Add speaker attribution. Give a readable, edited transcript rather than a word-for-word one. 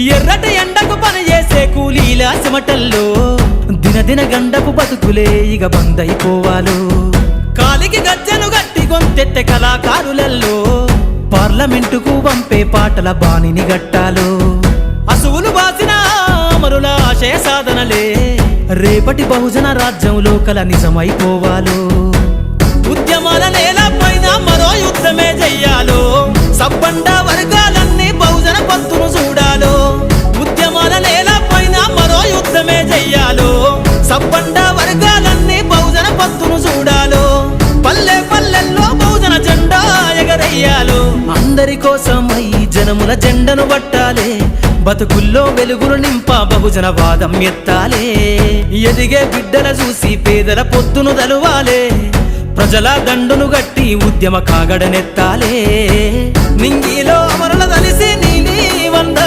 Speaker 1: ఎర్రటి ఎండకు పని చేసే కూలీల చెమటల్లో దినదిన గండపు బతుకులే ఇక బందైపోవాలో కాలికి గజ్జను గట్టి గొంతెత్తె కళాకారులల్లో పార్లమెంటుకు పంపే పాటల బాణిని గట్టాలో అసువులు బాసిన అమరుల ఆశయ సాధనలే రేపటి బహుజన రాజ్యంలో కల నిజమైపోవాలో ఉద్యమాల నేల పైన మరో యుద్ధమే చెయ్యాలో సబ్బండ వర్గాలన్నీ బహుజన పంతును చూడాలో ఉద్యమాల నేల పైన మరో యుద్ధమే చెయ్యాలో సబ్బండ వర్గాలన్నీ బహుజన పంతును చూడాలో పల్లె పల్లెల్లో బహుజన జెండా ఎగరయ్యాలో అందరి కోసమై జనముల జెండను పట్టాలే బతుకుల్లో వెలుగులు నింప బహుజన వాదం ఎత్తాలే ఎదిగే బిడ్డల చూసి పేదల పొత్తును దలువాలే ప్రజల దండును గట్టి ఉద్యమ కాగడనెత్తాలే నింగిలో అమరుల దలిసి నీలి వంద